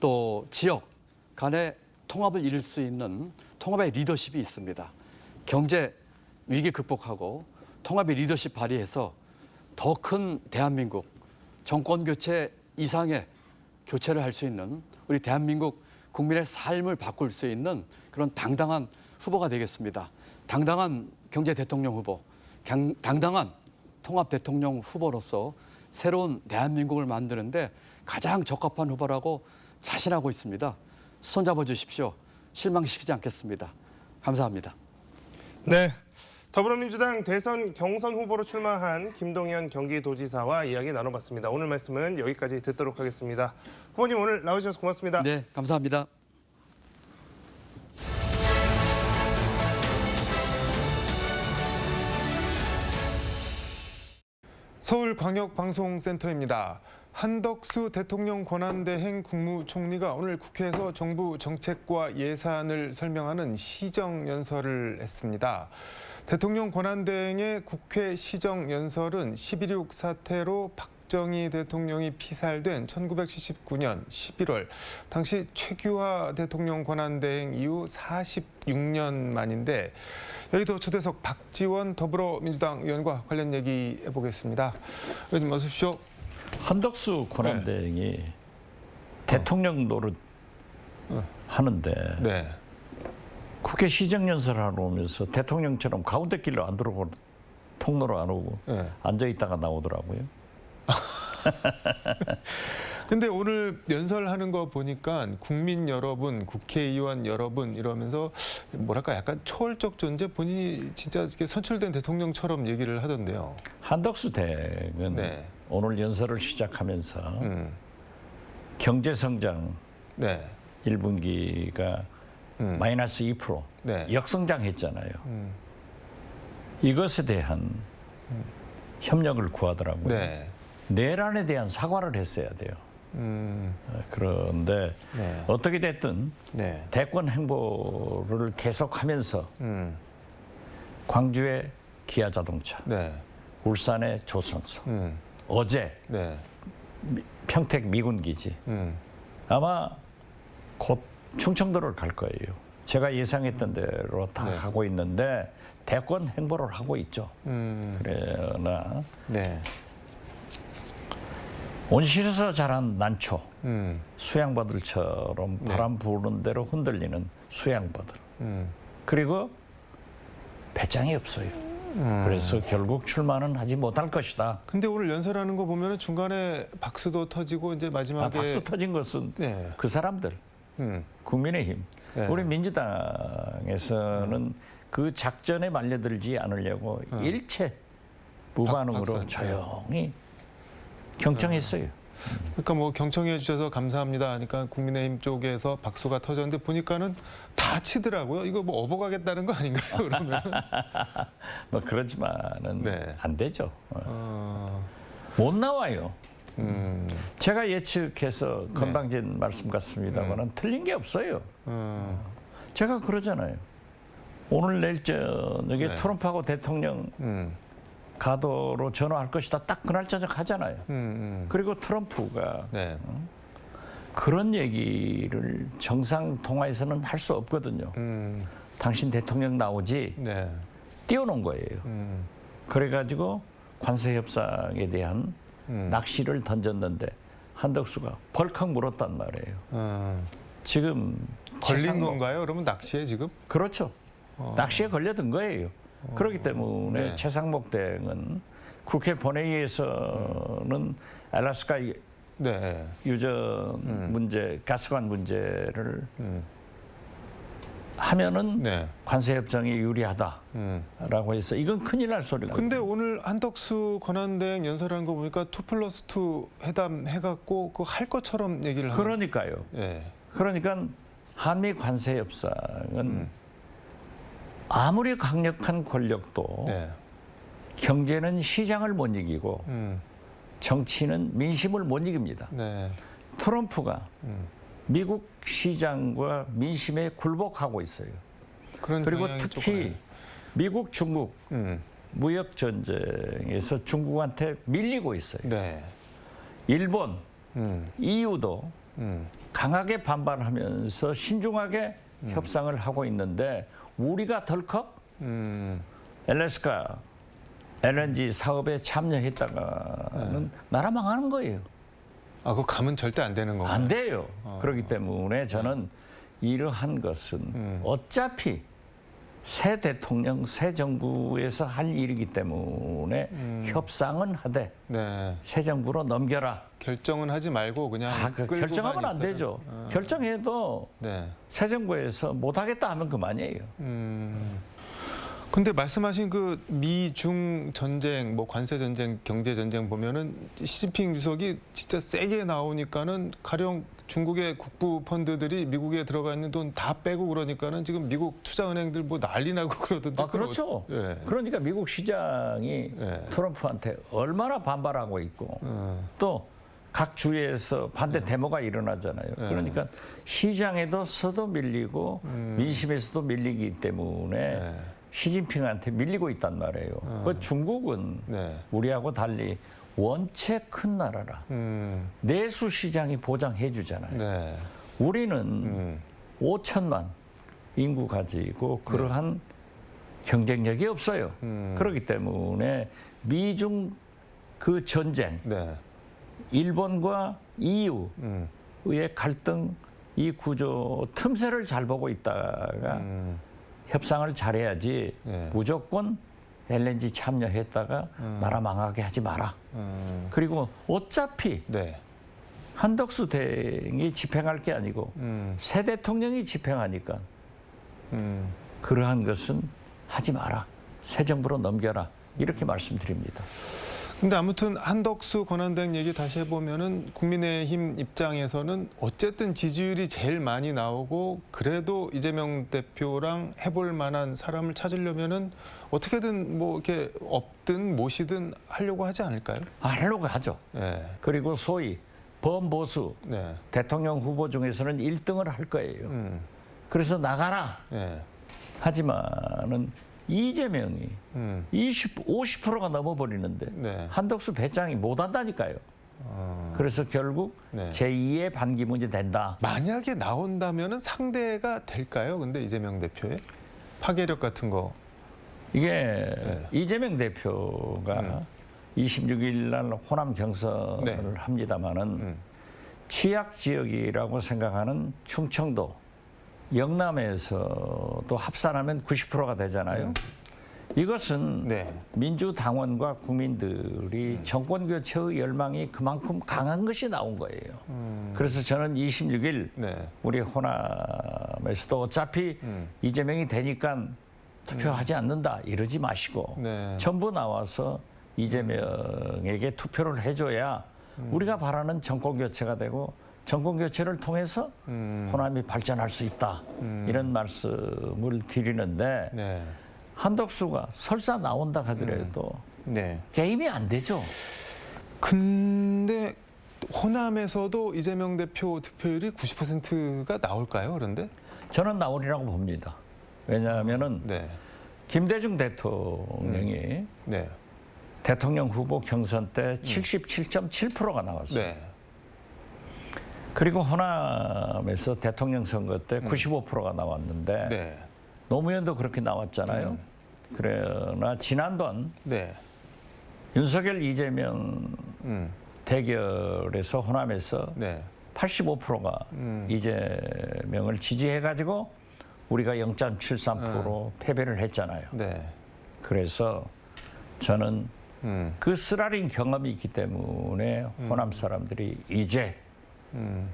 또 지역 간의 통합을 이룰 수 있는 통합의 리더십이 있습니다. 경제 위기 극복하고 통합의 리더십 발휘해서 더 큰 대한민국, 정권 교체 이상의 교체를 할 수 있는 우리 대한민국 국민의 삶을 바꿀 수 있는 그런 당당한 후보가 되겠습니다. 당당한 경제 대통령 후보, 당당한 통합 대통령 후보로서 새로운 대한민국을 만드는데 가장 적합한 후보라고 자신하고 있습니다. 손잡아 주십시오. 실망시키지 않겠습니다. 감사합니다. 네. 더불어민주당 대선 경선 후보로 출마한 김동연 경기도지사와 이야기 나눠봤습니다. 오늘 말씀은 여기까지 듣도록 하겠습니다. 후보님 오늘 나와주셔서 고맙습니다. 네, 감사합니다. 서울광역방송센터입니다. 한덕수 대통령 권한대행 국무총리가 오늘 국회에서 정부 정책과 예산을 설명하는 시정연설을 했습니다. 대통령 권한대행의 국회 시정연설은 11.6 사태로 박정희 대통령이 피살된 1979년 11월 당시 최규하 대통령 권한대행 이후 46년 만인데, 여의도 초대석 박지원 더불어민주당 의원과 관련 얘기 해보겠습니다. 의원님 어서 오십시오. 한덕수 권한대행이 대통령 노릇 하는데 네. 국회 시정연설하러 오면서 대통령처럼 가운데 길로 안 들어오고 통로로 안 오고 네. 앉아있다가 나오더라고요. 근데 오늘 연설하는 거 보니까 국민 여러분, 국회의원 여러분 이러면서 뭐랄까 약간 초월적 존재, 본인이 진짜 이렇게 선출된 대통령처럼 얘기를 하던데요. 한덕수 대행은 네. 오늘 연설을 시작하면서 경제성장 네. 1분기가 마이너스 2% 네. 역성장했잖아요. 이것에 대한 협력을 구하더라고요. 네. 내란에 대한 사과를 했어야 돼요. 그런데 네. 어떻게 됐든 네. 대권 행보를 계속하면서 광주의 기아자동차, 네. 울산의 조선소, 어제 네. 평택 미군기지, 아마 곧 충청도를 갈 거예요. 제가 예상했던 대로 다 네. 가고 있는데 대권 행보를 하고 있죠. 그러나 네. 온실에서 자란 난초, 음. 수양버들처럼 바람 부는 대로 흔들리는 수양버들. 그리고 배짱이 없어요. 그래서 결국 출마는 하지 못할 것이다. 근데 오늘 연설하는 거 보면은 중간에 박수도 터지고 이제 마지막에 박수 터진 것은 네. 그 사람들, 국민의힘, 네. 우리 민주당에서는 그 작전에 말려들지 않으려고 일체 무반응으로 박수. 조용히 경청했어요. 그러니까 뭐 경청해 주셔서 감사합니다 하니까 국민의힘 쪽에서 박수가 터졌는데 보니까는 다 치더라고요. 이거 뭐 업어가겠다는 거 아닌가요? 그러면 뭐 그렇지만은 네. 안 되죠. 못 나와요. 제가 예측해서 건방진 말씀 같습니다만은 틀린 게 없어요. 제가 그러잖아요. 오늘 내일 저녁에 네. 트럼프하고 대통령 가도로 전화할 것이다. 딱 그날 저녁 하잖아요. 그리고 트럼프가 네. 그런 얘기를 정상 통화에서는 할 수 없거든요. 당신 대통령 나오지 네. 띄워놓은 거예요. 그래가지고 관세 협상에 대한 낚시를 던졌는데 한덕수가 벌컥 물었단 말이에요. 지금 걸린 건가요? 그러면 낚시에 지금? 그렇죠. 낚시에 걸려든 거예요. 그렇기 때문에 네. 최상목 대행은 국회 본회의에서는 알래스카 네. 유전 문제, 가스관 문제를 하면은 네. 관세 협정이 유리하다라고 해서 이건 큰일 날 소리가. 근데 오늘 한덕수 권한대행 연설하는 거 보니까 2+2 회담 해갖고 그 할 것처럼 얘기를 하는. 그러니까요. 예. 그러니까 한미 관세 협상은 아무리 강력한 권력도 네. 경제는 시장을 못 이기고 정치는 민심을 못 이깁니다. 네. 트럼프가 미국 시장과 민심에 굴복하고 있어요. 그런 그리고 경향이 특히 조금- 미국, 중국 무역 전쟁에서 중국한테 밀리고 있어요. 네. 일본, EU도 강하게 반발하면서 신중하게 협상을 하고 있는데 우리가 덜컥 알래스카 LNG 사업에 참여했다가는 나라 망하는 거예요. 아, 그거 가면 절대 안 되는 건가요? 안 돼요. 그렇기 때문에 저는 이러한 것은 어차피 새 대통령, 새 정부에서 할 일이기 때문에 협상은 하되 네. 새 정부로 넘겨라. 결정은 하지 말고 그냥 끌고만 결정하면 안 있어도- 되죠. 결정해도 네. 새 정부에서 못하겠다 하면 그만이에요. 근데 말씀하신 그 미중 전쟁, 뭐 관세 전쟁, 경제 전쟁 보면은 시진핑 주석이 진짜 세게 나오니까는 가령 중국의 국부 펀드들이 미국에 들어가 있는 돈 다 빼고 그러니까는 지금 미국 투자은행들 뭐 난리 나고 그러던데. 아, 그렇죠. 예. 그러니까 미국 시장이 네. 트럼프한테 얼마나 반발하고 있고 또 각 주에서 반대 데모가 일어나잖아요. 그러니까 시장에서도 밀리고 민심에서도 밀리기 때문에 시진핑한테 밀리고 있단 말이에요. 그 중국은 네. 우리하고 달리 원체 큰 나라라. 내수 시장이 보장해 주잖아요. 네. 우리는 5천만 인구 가지고 그러한 경쟁력이 없어요. 그렇기 때문에 미중 그 전쟁, 네. 일본과 EU의 갈등 이 구조 틈새를 잘 보고 있다가 협상을 잘해야지 네. 무조건 LNG 참여했다가 나라 망하게 하지 마라. 그리고 어차피 네. 한덕수 대행이 집행할 게 아니고 새 대통령이 집행하니까 그러한 것은 하지 마라. 새 정부로 넘겨라. 이렇게 말씀드립니다. 근데 아무튼 한덕수 권한대행 얘기 다시 해보면은 국민의힘 입장에서는 어쨌든 지지율이 제일 많이 나오고 그래도 이재명 대표랑 해볼 만한 사람을 찾으려면은 어떻게든 뭐 이렇게 업든 모시든 하려고 하지 않을까요? 하려고 하죠. 네. 그리고 소위 범보수 네. 대통령 후보 중에서는 1등을 할 거예요. 그래서 나가라. 네. 하지만은 이재명이 50%가 넘어버리는데 네. 한덕수 배짱이 못한다니까요. 그래서 결국 네. 제2의 반기문이 된다. 만약에 나온다면은 상대가 될까요? 근데 이재명 대표의 파괴력 같은 거. 이게 이재명 대표가 26일 날 호남 경선을 네. 합니다마는 취약 지역이라고 생각하는 충청도, 영남에서도 합산하면 90%가 되잖아요. 이것은 네. 민주당원과 국민들이 정권교체의 열망이 그만큼 강한 것이 나온 거예요. 그래서 저는 26일 네. 우리 호남에서도 어차피 이재명이 되니까 투표하지 않는다 이러지 마시고 네. 전부 나와서 이재명에게 투표를 해줘야 우리가 바라는 정권교체가 되고 정권교체를 통해서 호남이 발전할 수 있다. 이런 말씀을 드리는데 네. 한덕수가 설사 나온다 하더라도 네. 게임이 안 되죠. 근데 호남에서도 이재명 대표 득표율이 90%가 나올까요? 그런데? 저는 나오리라고 봅니다. 왜냐하면은 네. 김대중 대통령이 네. 대통령 후보 경선 때 77.7%가 나왔어요. 네. 그리고 호남에서 대통령 선거 때 95%가 나왔는데 네. 노무현도 그렇게 나왔잖아요. 그러나 지난번 네. 윤석열 이재명 대결에서 호남에서 네. 85%가 이재명을 지지해가지고 우리가 0.73% 패배를 했잖아요. 네. 그래서 저는 그 쓰라린 경험이 있기 때문에 호남 사람들이 이제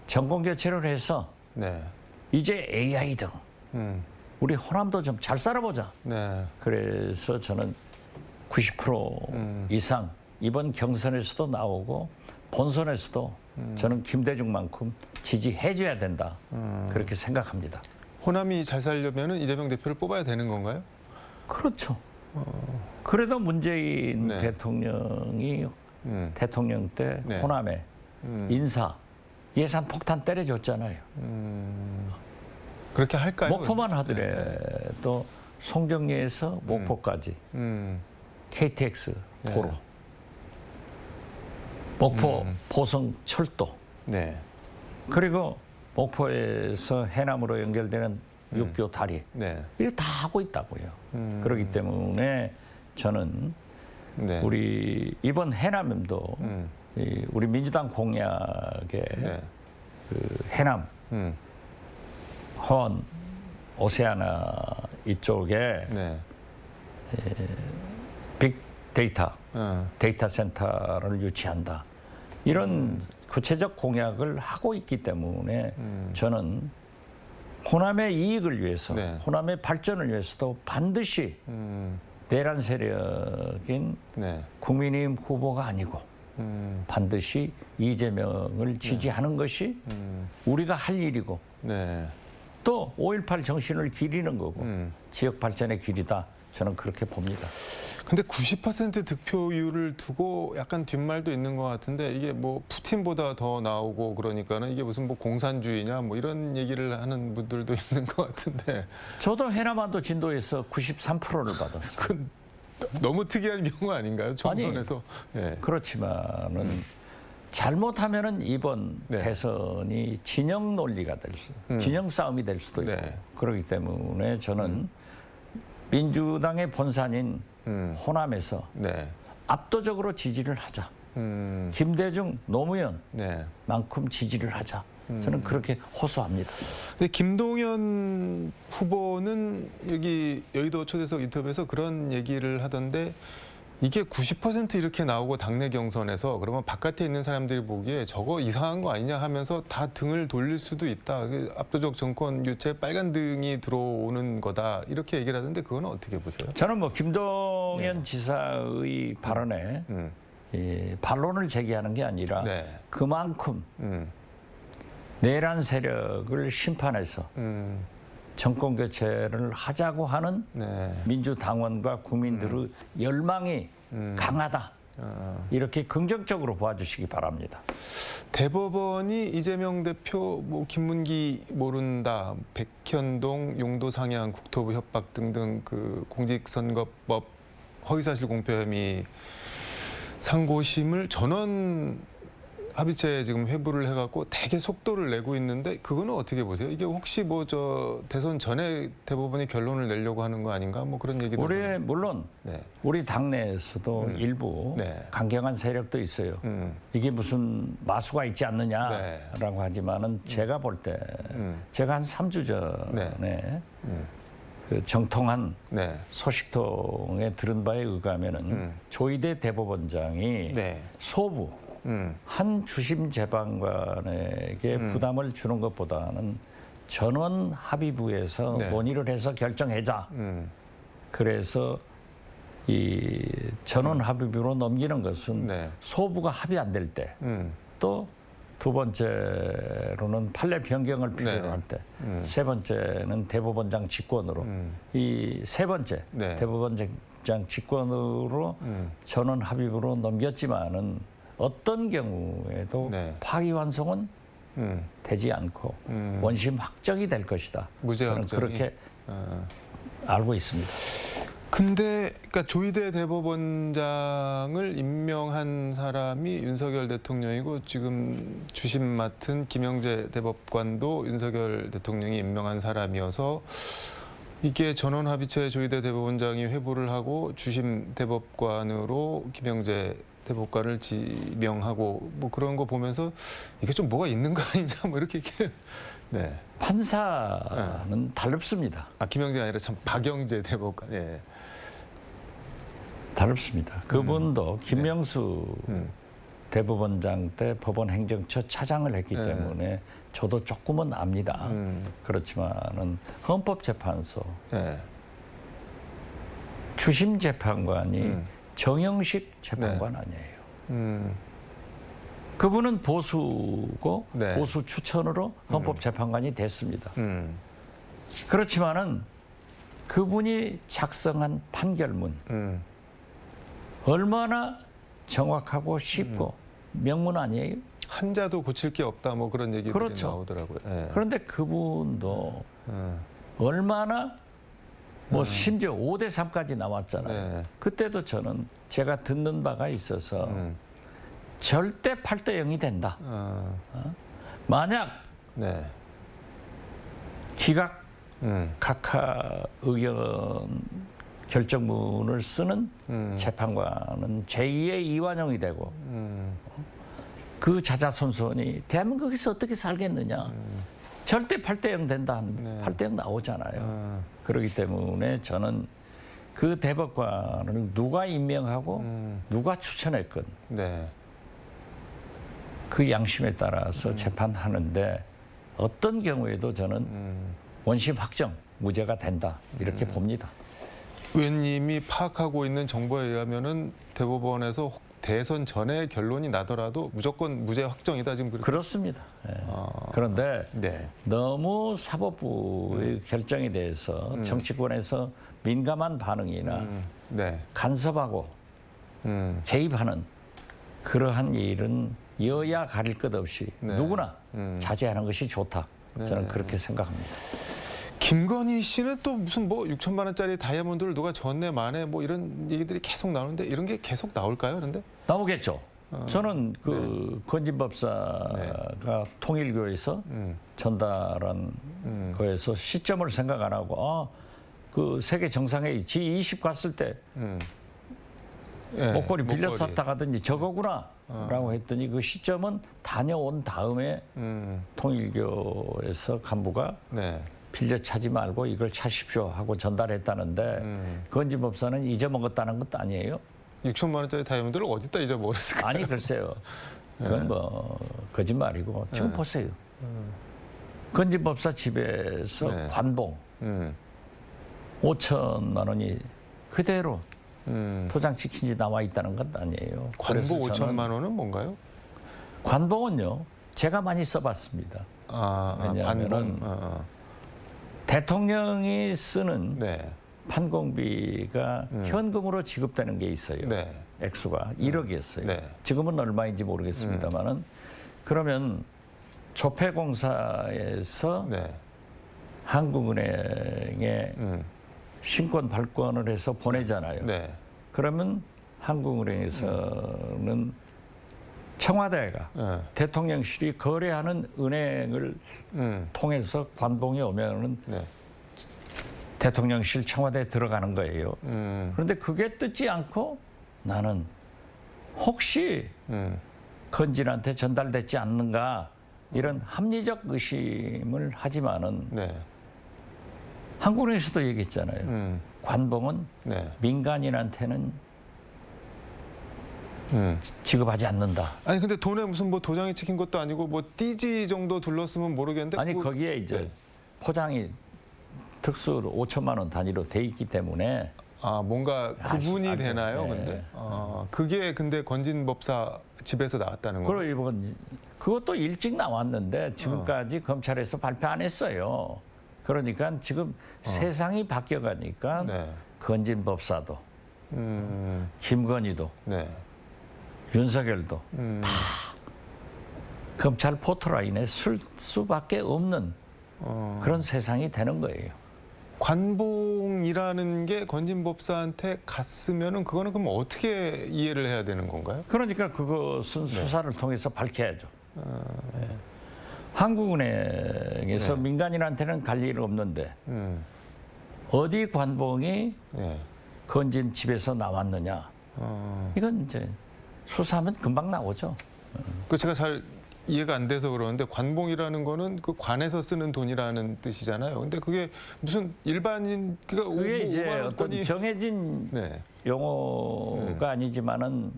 정권 교체를 해서 네. 이제 AI 등 우리 호남도 좀 잘 살아보자. 네. 그래서 저는 90% 이상 이번 경선에서도 나오고 본선에서도 저는 김대중만큼 지지해줘야 된다. 그렇게 생각합니다. 호남이 잘 살려면 이재명 대표를 뽑아야 되는 건가요? 그렇죠. 그래도 문재인 네. 대통령이 대통령 때 네. 호남에 인사 예산 폭탄 때려줬잖아요. 그렇게 할까요? 목포만 하더라도 송정리에서 목포까지 KTX 도로, 목포 보성 철도, 네. 그리고 목포에서 해남으로 연결되는 육교 다리 네. 이렇게 다 하고 있다고요. 그렇기 때문에 저는 네. 우리 이번 해남도 이 우리 민주당 공약에 네. 그 해남, 허원, 오세아나 이쪽에 네. 빅데이터, 데이터 센터를 유치한다. 이런 구체적 공약을 하고 있기 때문에 저는 호남의 이익을 위해서, 네. 호남의 발전을 위해서도 반드시 내란 세력인 네. 국민의힘 후보가 아니고 반드시 이재명을 지지하는 것이 우리가 할 일이고 네. 또 5.18 정신을 기리는 거고 지역 발전의 길이다. 저는 그렇게 봅니다. 근데 90% 득표율을 두고 약간 뒷말도 있는 것 같은데 이게 뭐 푸틴보다 더 나오고 그러니까는 이게 무슨 뭐 공산주의냐 뭐 이런 얘기를 하는 분들도 있는 것 같은데 저도 해남한도 진도에서 93%를 받았어요. 그 너무 특이한 경우 아닌가요? 총선에서. 네. 그렇지만은 잘못하면은 이번 네. 대선이 진영 논리가 될 수, 진영 싸움이 될 수도 있고 네. 그렇기 때문에 저는 민주당의 본산인 호남에서 네. 압도적으로 지지를 하자. 김대중, 노무현만큼 네. 지지를 하자. 저는 그렇게 호소합니다. 근데 김동연 후보는 여기 여의도 초대석 인터뷰에서 그런 얘기를 하던데 이게 90% 이렇게 나오고 당내 경선에서 그러면 바깥에 있는 사람들이 보기에 저거 이상한 거 아니냐 하면서 다 등을 돌릴 수도 있다. 압도적 정권 교체 빨간 등이 들어오는 거다. 이렇게 얘기를 하던데 그건 어떻게 보세요? 저는 뭐 김동연 지사의 발언에 이 반론을 제기하는 게 아니라 네. 그만큼 내란 세력을 심판해서 정권 교체를 하자고 하는 네. 민주당원과 국민들의 열망이 강하다. 이렇게 긍정적으로 봐주시기 바랍니다. 대법원이 이재명 대표, 뭐 김문기 모른다, 백현동, 용도 상향, 국토부 협박 등등 그 공직선거법 허위사실 공표 혐의 상고심을 전원하게 합의체 지금 회부를 해갖고 되게 속도를 내고 있는데 그거는 어떻게 보세요? 이게 혹시 뭐 저 대선 전에 대법원이 결론을 내려고 하는 거 아닌가? 뭐 그런 얘기도. 우리 물론 네. 우리 당내에서도 일부 네. 강경한 세력도 있어요. 이게 무슨 마수가 있지 않느냐라고 네. 하지만은 제가 볼 때 제가 한 3주 전에 네. 그 정통한 네. 소식통에 들은 바에 의하면은 조희대 대법원장이 네. 소부 한 주심 재판관에게 부담을 주는 것보다는 전원 합의부에서 네. 논의를 해서 결정하자. 그래서 이 전원 합의부로 넘기는 것은 네. 소부가 합의 안 될 때, 또 두 번째로는 판례 변경을 필요로 네. 할 때, 세 번째는 대법원장 직권으로, 이 세 번째 네. 대법원장 직권으로 전원 합의부로 넘겼지만은 어떤 경우에도 네. 파기환송은 되지 않고 원심 확정이 될 것이다. 무죄 저는 확정이? 그렇게 알고 있습니다. 근데 그러니까 조희대 대법원장을 임명한 사람이 윤석열 대통령이고 지금 주심 맡은 김영재 대법관도 윤석열 대통령이 임명한 사람이어서 이게 전원 합의체 조희대 대법원장이 회부를 하고 주심 대법관으로 김영재 대법관을 지명하고 뭐 그런 거 보면서 이게 좀 뭐가 있는 거 아니냐 뭐 이렇게 네. 판사는 다릅습니다. 아 김영재가 아니라 참 박영재 대법관. 예. 다릅습니다. 그분도 김명수 네. 대법원장 때 법원 행정처 차장을 했기 네. 때문에 저도 조금은 압니다. 그렇지만은 헌법재판소 네. 주심 재판관이 정영식 재판관 네. 아니에요. 그분은 보수고 네. 보수 추천으로 헌법재판관이 됐습니다. 음. 그렇지만은 그분이 작성한 판결문 얼마나 정확하고 쉽고 명문 아니에요? 한자도 고칠 게 없다 뭐 그런 얘기들이 그렇죠. 나오더라고요. 예. 그런데 그분도 얼마나 뭐 심지어 5대 3까지 나왔잖아요. 네. 그때도 저는 제가 듣는 바가 있어서 절대 8대 0이 된다. 만약 네. 기각 음. 각하 의견 결정문을 쓰는 재판관은 제2의 이완용이 되고 그 자자손손이 대한민국에서 어떻게 살겠느냐. 절대 8대 0 된다. 8대 0 나오잖아요. 그렇기 때문에 저는 그 대법관을 누가 임명하고 누가 추천했건 네. 그 양심에 따라서 재판하는데 어떤 경우에도 저는 원심 확정, 무죄가 된다. 이렇게 봅니다. 의원님이 파악하고 있는 정보에 의하면은 대법원에서 대선 전에 결론이 나더라도 무조건 무죄 확정이다 지금 그렇게. 그렇습니다. 예. 그런데 네. 너무 사법부의 결정에 대해서 정치권에서 민감한 반응이나 네. 간섭하고 개입하는 그러한 일은 여야 가릴 것 없이 네. 누구나 자제하는 것이 좋다. 저는 그렇게 생각합니다. 김건희 씨는 또 무슨 뭐 6천만 원짜리 다이아몬드를 누가 줬네 마네 뭐 이런 얘기들이 계속 나오는데 이런 게 계속 나올까요? 그런데? 나오겠죠. 저는 그 건진법사가 네. 통일교에서 전달한 거에서 시점을 생각 안 하고 그 세계 정상회의 G20 갔을 때 네, 목걸이 빌려서 샀다 가든지 저거구나 라고 했더니 그 시점은 다녀온 다음에 통일교에서 간부가 네. 빌려 차지 말고 이걸 차십시오 하고 전달했다는데 건진법사는 잊어먹었다는 것도 아니에요? 6천만 원짜리 다이아몬드를 어디다 잊어버렸을까? 아니 글쎄요. 그건 뭐 거짓말이고 지금 보세요. 건진법사 집에서 네. 관봉 5천만 원이 그대로 도장 찍힌 지 나와 있다는 것 아니에요. 관보 그래서 저는 5천만 원은 뭔가요? 관봉은요. 제가 많이 써봤습니다. 왜냐하면은 관봉. 대통령이 쓰는 네. 판공비가 현금으로 지급되는 게 있어요. 네. 액수가 1억이었어요. 네. 지금은 얼마인지 모르겠습니다만은 그러면 조폐공사에서 네. 한국은행에 신권 발권을 해서 보내잖아요. 네. 그러면 한국은행에서는 청와대가 예. 대통령실이 거래하는 은행을 통해서 관봉이 오면은 네. 대통령실 청와대에 들어가는 거예요. 그런데 그게 뜯지 않고 나는 혹시 건진한테 전달되지 않는가 이런 합리적 의심을 하지만은 네. 한국은행에서도 얘기했잖아요. 관봉은 네. 민간인한테는 지급하지 않는다. 아니 근데 돈에 무슨 뭐 도장이 찍힌 것도 아니고 뭐 띠지 정도 둘렀으면 모르겠는데 아니 뭐- 거기에 이제 네. 포장이 특수로 5천만 원 단위로 돼 있기 때문에 아 뭔가 구분이 아주, 되나요? 네. 근데 그게 근데 건진법사 집에서 나왔다는 거예요. 그리고 이번 그것도 일찍 나왔는데 지금까지 검찰에서 발표 안 했어요. 그러니까 지금 세상이 바뀌어가니까 네. 건진법사도 음, 김건희도 네. 윤석열도 다 검찰 포토라인에 쓸 수밖에 없는 그런 세상이 되는 거예요. 관봉이라는 게 건진법사한테 갔으면은 그거는 그럼 어떻게 이해를 해야 되는 건가요? 그러니까 그것은 수사를 통해서 밝혀야죠. 예. 한국은행에서 민간인한테는 갈 일 없는데 어디 관봉이 네. 건진 집에서 나왔느냐. 이건 이제 수사하면 금방 나오죠. 그 제가 잘 이해가 안 돼서 그러는데 관봉이라는 거는 그 관에서 쓰는 돈이라는 뜻이잖아요. 근데 그게 무슨 일반인 그러니까 그게 이제 5만 어떤 원권이 정해진 네. 용어가 아니지만은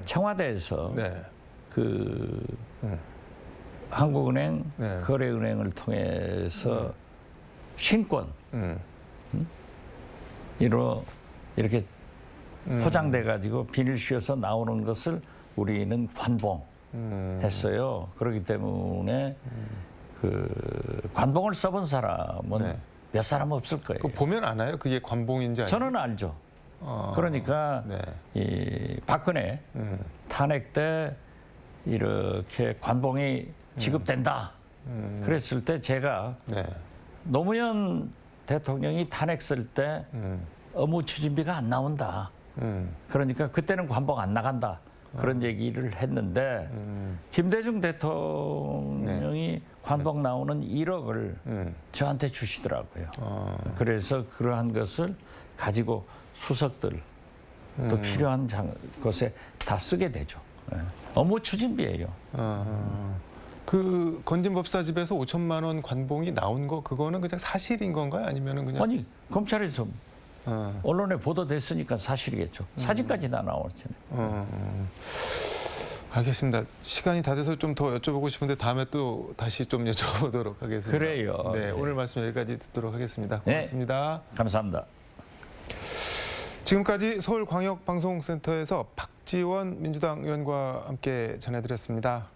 청와대에서 네. 그 한국은행 네. 거래은행을 통해서 신권 음. 이렇게 포장돼 가지고 비닐 씌워서 나오는 것을 우리는 관봉했어요. 그렇기 때문에 그 관봉을 써본 사람은 네. 몇 사람 없을 거예요. 그 보면 아나요? 그게 관봉인지 아닌지? 저는 알죠. 그러니까 네. 이 박근혜 탄핵 때 이렇게 관봉이 지급된다. 그랬을 때 제가 네. 노무현 대통령이 탄핵했을 때 업무 추진비가 안 나온다. 그러니까 그때는 관봉 안 나간다. 그런 얘기를 했는데 김대중 대통령이 관봉 나오는 1억을 저한테 주시더라고요. 그래서 그러한 것을 가지고 수석들 또 필요한 곳에 다 쓰게 되죠. 예. 업무 추진비예요. 그 건진법사 집에서 5천만 원 관봉이 나온 거 그거는 그냥 사실인 건가요? 아니면은 그냥 아니 검찰에서 어, 언론에 보도됐으니까 사실이겠죠. 사진까지 다 나왔잖아요. 알겠습니다. 시간이 다 돼서 좀 더 여쭤보고 싶은데 다음에 또 다시 좀 여쭤보도록 하겠습니다. 그래요. 네, 네. 오늘 말씀 여기까지 듣도록 하겠습니다. 네. 고맙습니다. 감사합니다. 지금까지 서울광역방송센터에서 박지원 민주당 의원과 함께 전해드렸습니다.